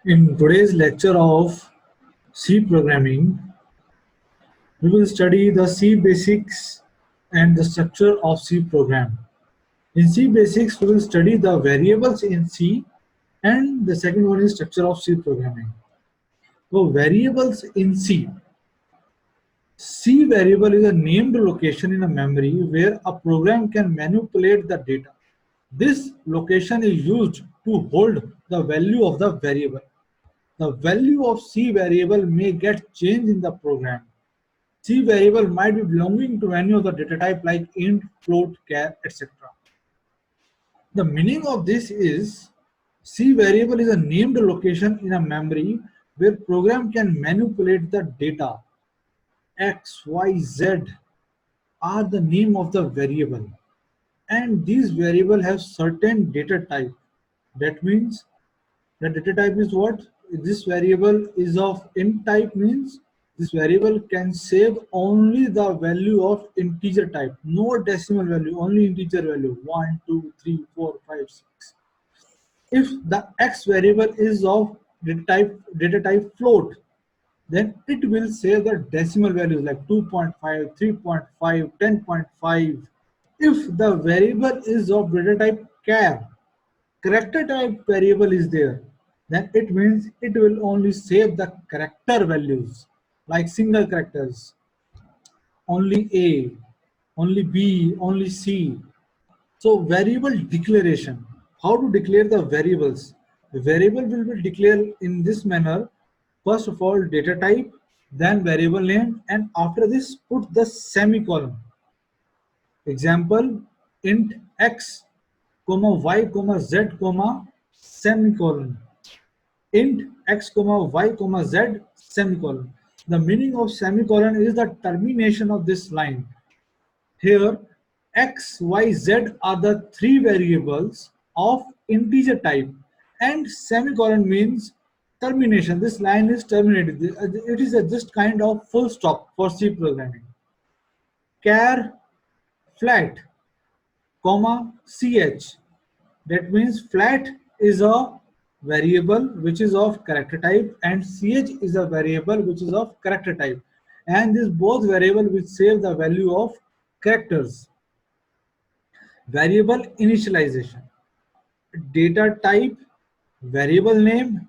In today's lecture of C programming, we will study the C basics and the structure of C program. In C basics, we will study the variables in C, and the second one is structure of C programming. So variables in C. C variable is a named location in a memory where a program can manipulate the data. This location is used to hold the value of the variable. The value of C variable may get changed in the program. C variable might be belonging to any of the data type like int, float, char, etc. The meaning of this is C variable is a named location in a memory where program can manipulate the data. X, Y, Z are the name of the variable, and these variable have certain data type. That means the data type is what? This variable is of int type, means this variable can save only the value of integer type, no decimal value, only integer value 1, 2, 3, 4, 5, 6. If the x variable is of data type float, then it will save the decimal values like 2.5, 3.5, 10.5. If the variable is of data type char, character type variable is there, then it means it will only save the character values like single characters, only A, only B, only C. So variable declaration, how to declare the variables? The variable will be declared in this manner. First of all, data type, then variable name, and after this put the semicolon. Example, int x, comma y, comma z, comma semicolon. Int x, comma y, comma z, semicolon. The meaning of semicolon is the termination of this line. Here, x, y, z are the three variables of integer type, and semicolon means termination. This line is terminated. It is a just kind of full stop for C programming. Char flat, comma ch. That means flat is a variable which is of character type, and ch is a variable which is of character type, and this both variable will save the value of characters. Variable initialization, data type, variable name,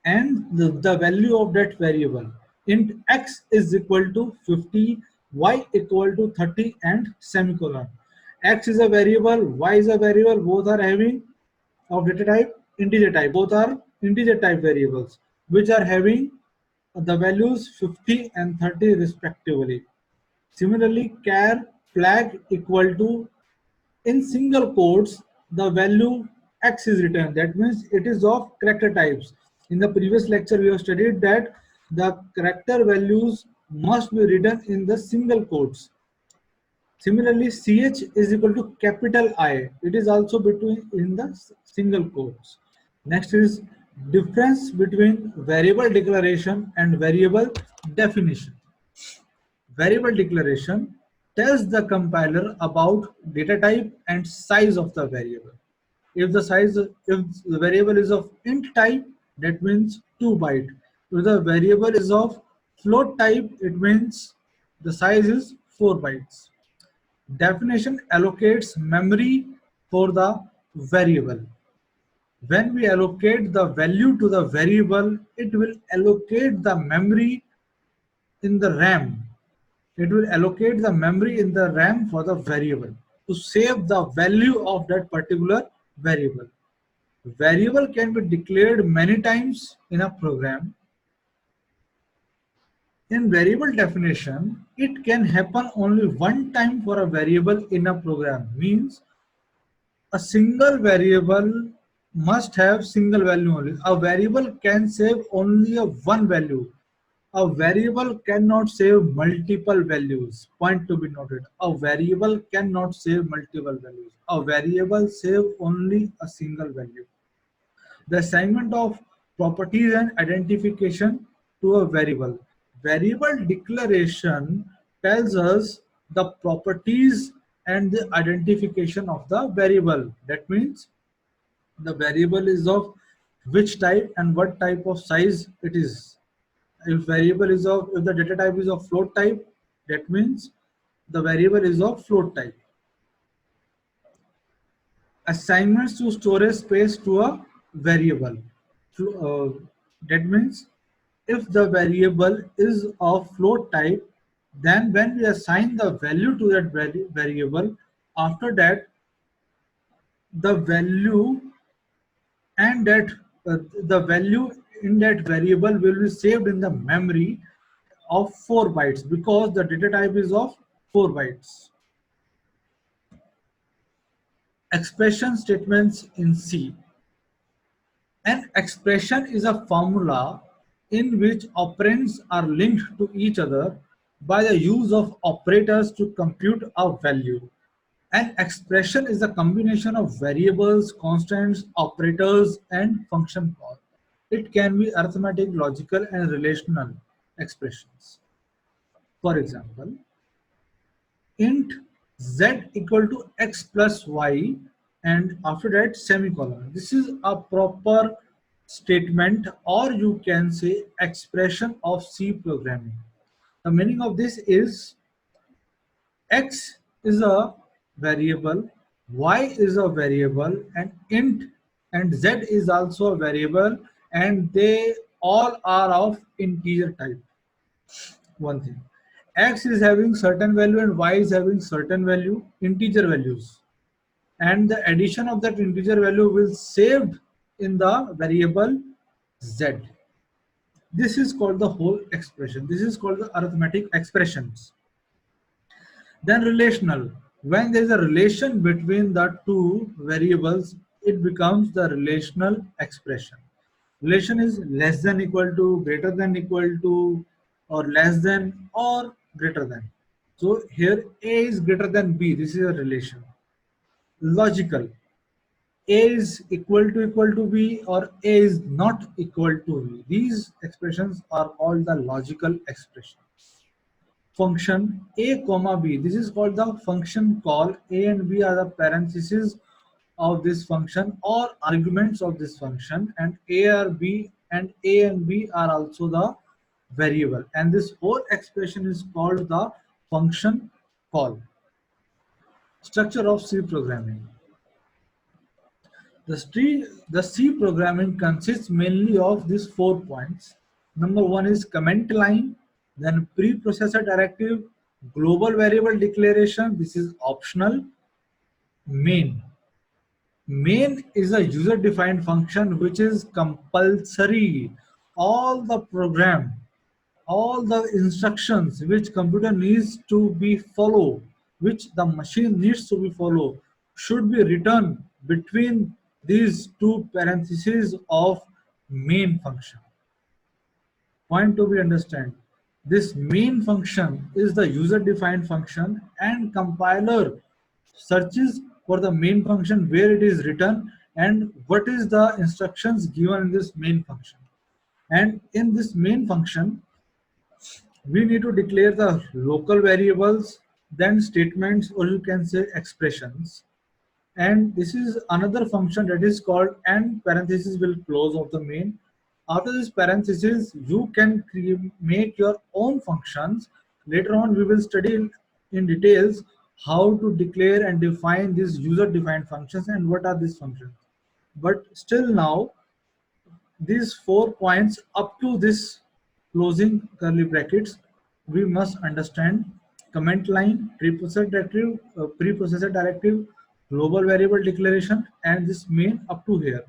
and the value of that variable. Int x is equal to 50, y equal to 30, and semicolon. X is a variable, y is a variable, both are having of data type integer type, both are integer type variables which are having the values 50 and 30 respectively. Similarly, char flag equal to, in single quotes, the value x is written. That means it is of character types. In the previous lecture, we have studied that the character values must be written in the single quotes. Similarly, ch is equal to capital I. It is also between in the single quotes. Next is difference between variable declaration and variable definition. Variable declaration tells the compiler about data type and size of the variable. If the variable is of int type, that means 2 byte. If the variable is of float type, it means the size is 4 bytes. Definition allocates memory for the variable. When we allocate the value to the variable, it will allocate the memory in the RAM. It will allocate the memory in the RAM for the variable to save the value of that particular variable. Variable can be declared many times in a program. In variable definition, it can happen only one time for a variable in a program. Means a single variable must have single value only. A variable can save only a one value. A variable cannot save multiple values. Point to be noted. A variable cannot save multiple values. A variable save only a single value. The assignment of properties and identification to a variable. Variable declaration tells us the properties and the identification of the variable. That means the variable is of which type and what type of size it is. If the data type is of float type, that means the variable is of float type. Assignments to storage space to a variable. That means if the variable is of float type, then when we assign the value to that variable, after that the value and that the value in that variable will be saved in the memory of 4 bytes because the data type is of 4 bytes. Expression statements in C. An expression is a formula in which operands are linked to each other by the use of operators to compute a value. An expression is a combination of variables, constants, operators, and function calls. It can be arithmetic, logical, and relational expressions. For example, int z equal to x plus y, and after that semicolon. This is a proper statement, or you can say expression of C programming. The meaning of this is x is a variable, y is a variable, and int and z is also a variable, and they all are of integer type. One thing, x is having certain value and y is having certain value, integer values, and the addition of that integer value will saved in the variable z. This is called the whole expression. This is called the arithmetic expressions. Then relational. When there is a relation between the two variables, it becomes the relational expression. Relation is less than equal to, greater than equal to, or less than or greater than. So here A is greater than B. This is a relation. Logical. A is equal to B or A is not equal to B. These expressions are called the logical expression. Function A comma B. This is called the function call. A and B are the parentheses of this function or arguments of this function, and A or B and A and B are also the variable, and this whole expression is called the function call. Structure of C programming. The C programming consists mainly of these 4 points. Number one is comment line, then preprocessor directive, global variable declaration, this is optional, main. Main is a user defined function which is compulsory. All the program, all the instructions which computer needs to be follow, which the machine needs to be follow, should be written between these two parentheses of main function. Point to be understand, this main function is the user defined function, and compiler searches for the main function where it is written and what is the instructions given in this main function. And in this main function we need to declare the local variables, then statements, or you can say expressions. And this is another function that is called and parenthesis will close of the main. After this parenthesis, you can make your own functions. Later on, we will study in details how to declare and define these user defined functions and what are these functions. But still now, these 4 points up to this closing curly brackets, we must understand comment line, preprocessor directive, global variable declaration, and this main up to here.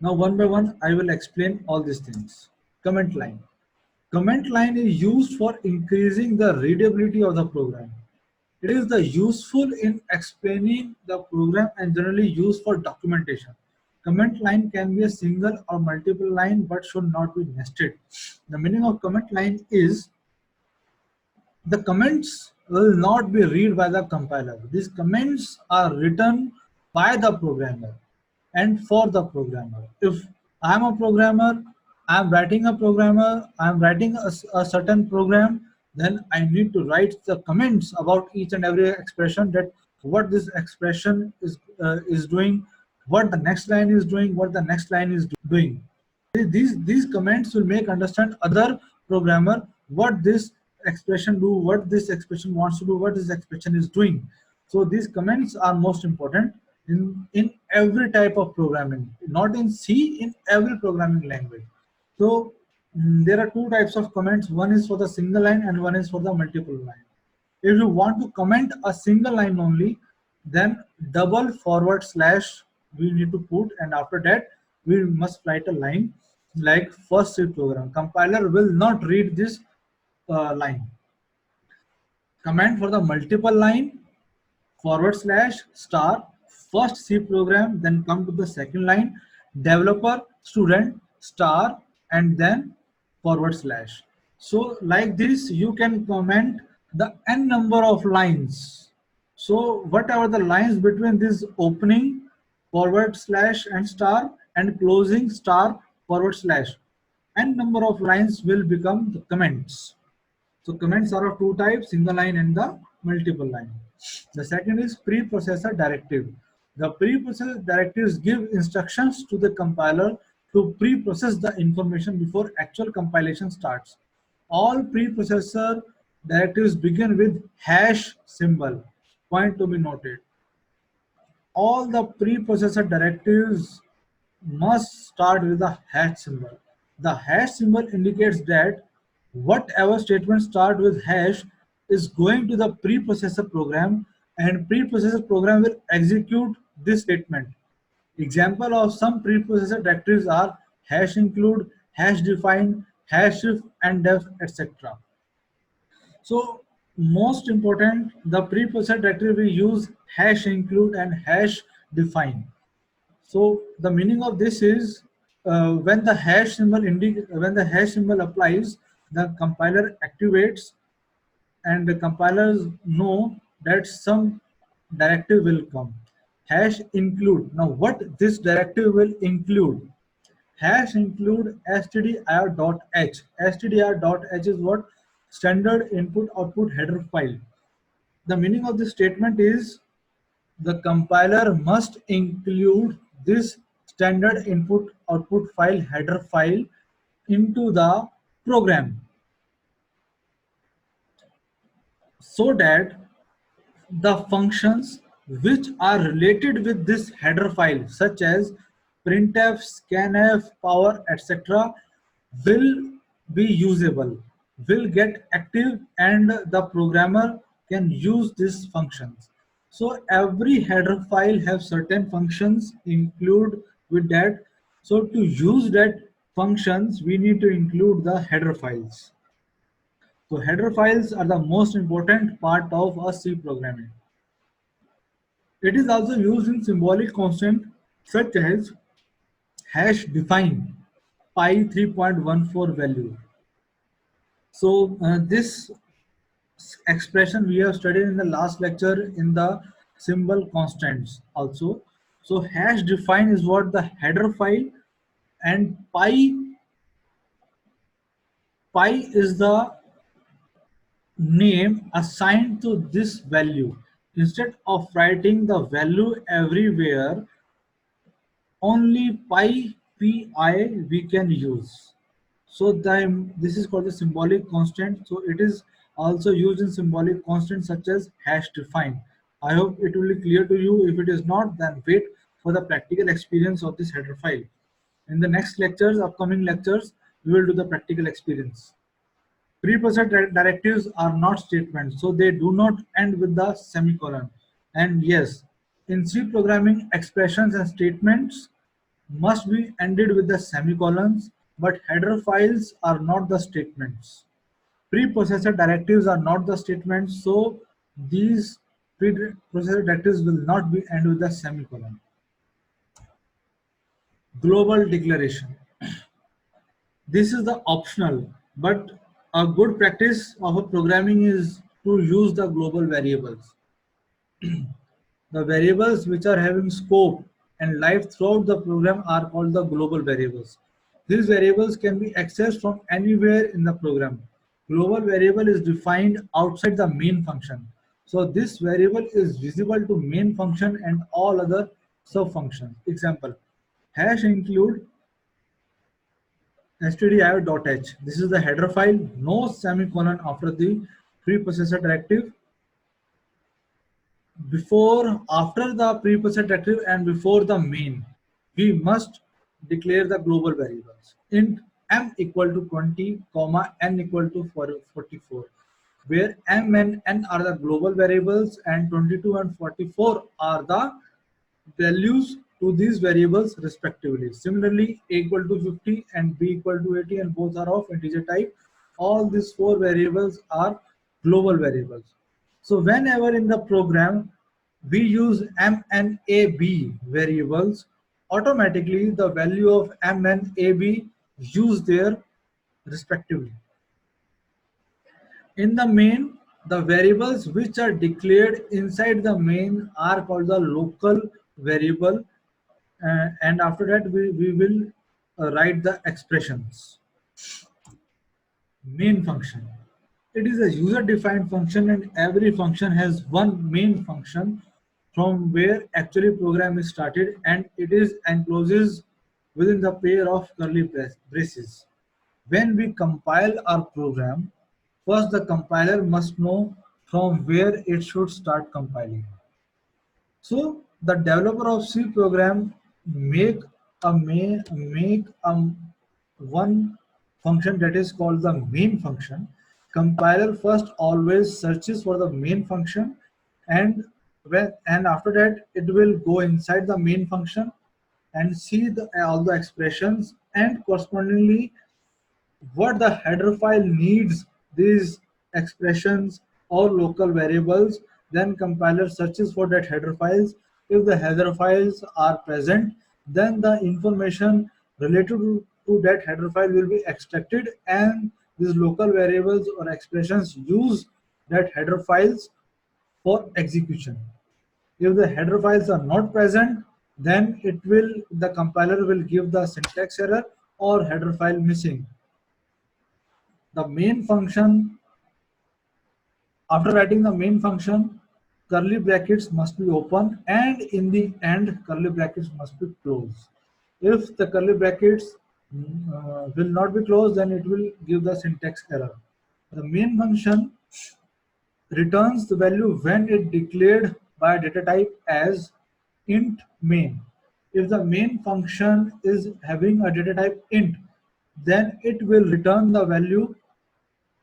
Now one by one I will explain all these things. Comment line. Comment line is used for increasing the readability of the program. It is the useful in explaining the program and generally used for documentation. Comment line can be a single or multiple line but should not be nested. The meaning of comment line is the comments will not be read by the compiler. These comments are written by the programmer and for the programmer. If I am a programmer, I am writing a certain program, then I need to write the comments about each and every expression, that what this expression is doing, what the next line is doing, what the next line is doing. These comments will make understand other programmer what this expression do, what this expression wants to do, what this expression is doing. So these comments are most important in every type of programming, not in C, in every programming language. So there are two types of comments. One is for the single line and one is for the multiple line. If you want to comment a single line only, then double forward slash we need to put, and after that we must write a line like first C program. Compiler will not read this line. Comment for the multiple line, forward slash star first C program, then come to the second line, developer student star, and then forward slash. So like this you can comment the n number of lines. So whatever the lines between this opening forward slash and star and closing star forward slash, n number of lines will become the comments. So comments are of two types, single line and the multiple line. The second is preprocessor directive. The preprocessor directives give instructions to the compiler to pre-process the information before actual compilation starts. All preprocessor directives begin with hash symbol. Point to be noted. All the preprocessor directives must start with the hash symbol. The hash symbol indicates that whatever statement start with hash is going to the preprocessor program, and preprocessor program will execute this statement. Example of some preprocessor directives are hash include, hash define, hash if and def, etc. So most important, the preprocessor directory we use hash include and hash define. So the meaning of this is when the hash symbol applies, the compiler activates, and the compilers know that some directive will come. Hash include. Now what this directive will include? Hash include stdir.h. Stdir.h is what? Standard input output header file. The meaning of this statement is the compiler must include this standard input output file header file into the program so that the functions which are related with this header file such as printf, scanf, power, etc. will be usable, will get active, and the programmer can use these functions. So every header file have certain functions include with that. So to use that functions we need to include the header files. So header files are the most important part of a C programming. It is also used in symbolic constant such as hash define pi 3.14 value. So this expression we have studied in the last lecture in the symbol constants also. So hash define is what the header file, and pi is the name assigned to this value. Instead of writing the value everywhere, only pi we can use. So this is called the symbolic constant. So it is also used in symbolic constants such as hash define. I hope it will be clear to you. If it is not, then wait for the practical experience of this header file. In the next lectures, upcoming lectures, we will do the practical experience. Preprocessor directives are not statements, so they do not end with the semicolon. And yes, in C programming, expressions and statements must be ended with the semicolons, but header files are not the statements. Preprocessor directives are not the statements, so these preprocessor directives will not be ended with the semicolon. Global declaration. This is the optional, but a good practice of a programming is to use the global variables. The variables which are having scope and life throughout the program are called the global variables. These variables can be accessed from anywhere in the program. Global variable is defined outside the main function. So this variable is visible to main function and all other Subfunctions. Example: hash include stdio.h. This is the header file. No semicolon after the preprocessor directive. Before, after the preprocessor directive and before the main, we must declare the global variables. Int m equal to 20, comma n equal to 44, where m and n are the global variables and 22 and 44 are the values to these variables respectively. Similarly, a equal to 50 and b equal to 80, and both are of integer type. All these four variables are global variables. So whenever in the program we use m and ab variables, automatically the value of m and ab use there respectively. In the main, the variables which are declared inside the main are called the local variable, and after that we will write the expressions. Main function. It is a user-defined function, and every function has one main function from where actually program is started, and it is encloses within the pair of curly braces. When we compile our program, first the compiler must know from where it should start compiling. So the developer of C program make one function that is called the main function. Compiler first always searches for the main function, and after that it will go inside the main function and see all the expressions, and correspondingly what the header file needs these expressions or local variables. Then compiler searches for that header files. If the header files are present, then the information related to that header file will be extracted, and these local variables or expressions use that header files for execution. If the header files are not present, then the compiler will give the syntax error or header file missing. The main function, after writing the main function, curly brackets must be open, and in the end curly brackets must be closed. If the curly brackets will not be closed, then it will give the syntax error. The main function returns the value when it declared by data type as int main. If the main function is having a data type int, then it will return the value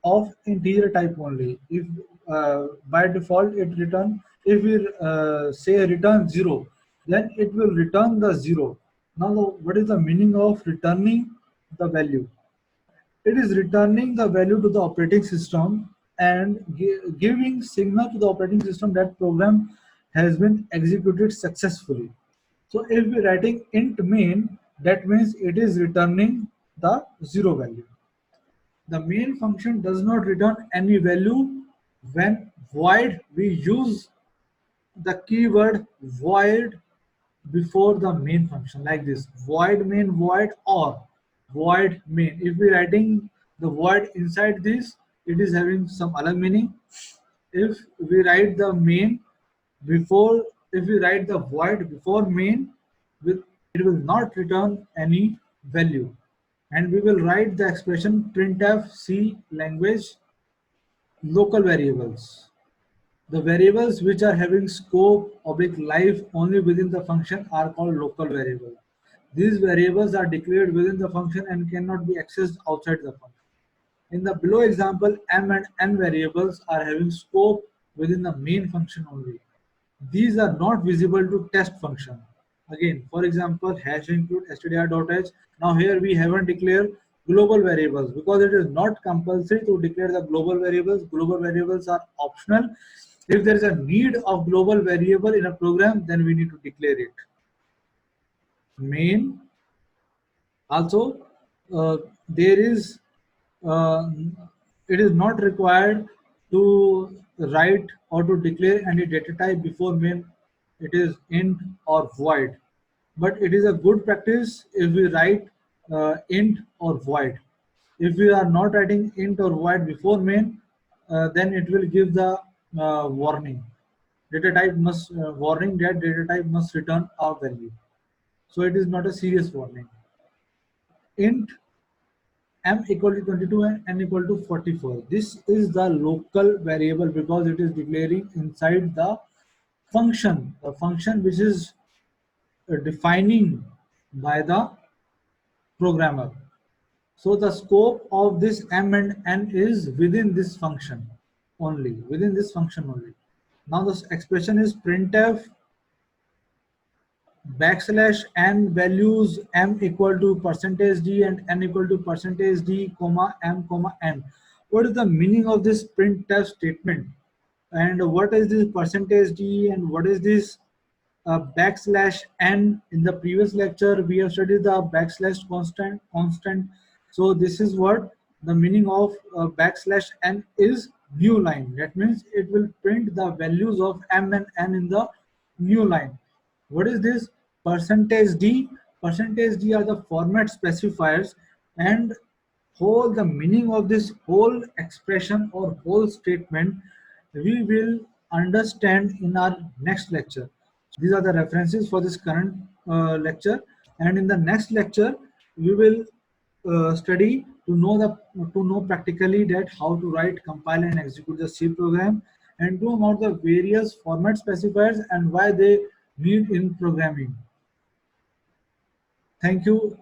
of integer type only. If by default it return, if we say return 0, then it will return the 0. Now what is the meaning of returning the value? It is returning the value to the operating system and giving signal to the operating system that program has been executed successfully. So if we are writing int main, that means it is returning the 0 value. The main function does not return any value. When void, we use the keyword void before the main function, like this: void main void or void main. If we writing the void inside this, it is having some other meaning. If we write the main before, if we write the void before main, it will not return any value. And we will write the expression printf C language local variables. The variables which are having scope oblique life only within the function are called local variables. These variables are declared within the function and cannot be accessed outside the function. In the below example, m and n variables are having scope within the main function only. These are not visible to test function. Again, for example, hash include stdio.h. Now here we haven't declared global variables because it is not compulsory to declare the global variables. Global variables are optional. If there is a need of global variable in a program, then we need to declare it. Main. Also, there is uh, it is not required to write or to declare any data type before main. It is int or void, but it is a good practice if we write int or void. If we are not writing int or void before main, then it will give the warning. data type must warning that data type must return a value. So it is not a serious warning. Int m equal to 22 and n equal to 44. This is the local variable because it is declaring inside the function which is defining by the programmer. So the scope of this m and n is within this function only, within this function only. Now this expression is printf backslash n values m equal to percentage d and n equal to percentage d comma m comma n. What is the meaning of this printf statement? And what is this percentage d and what is this backslash n? In the previous lecture we have studied the backslash constant. So this is what the meaning of backslash n is: new line. That means it will print the values of m and n in the new line. What is this percentage d? Percentage d are the format specifiers, and whole the meaning of this whole expression or whole statement we will understand in our next lecture. These are the references for this current lecture, and in the next lecture we will study to know practically that how to write, compile, and execute the C program, and to know about the various format specifiers and why they need in programming. Thank you.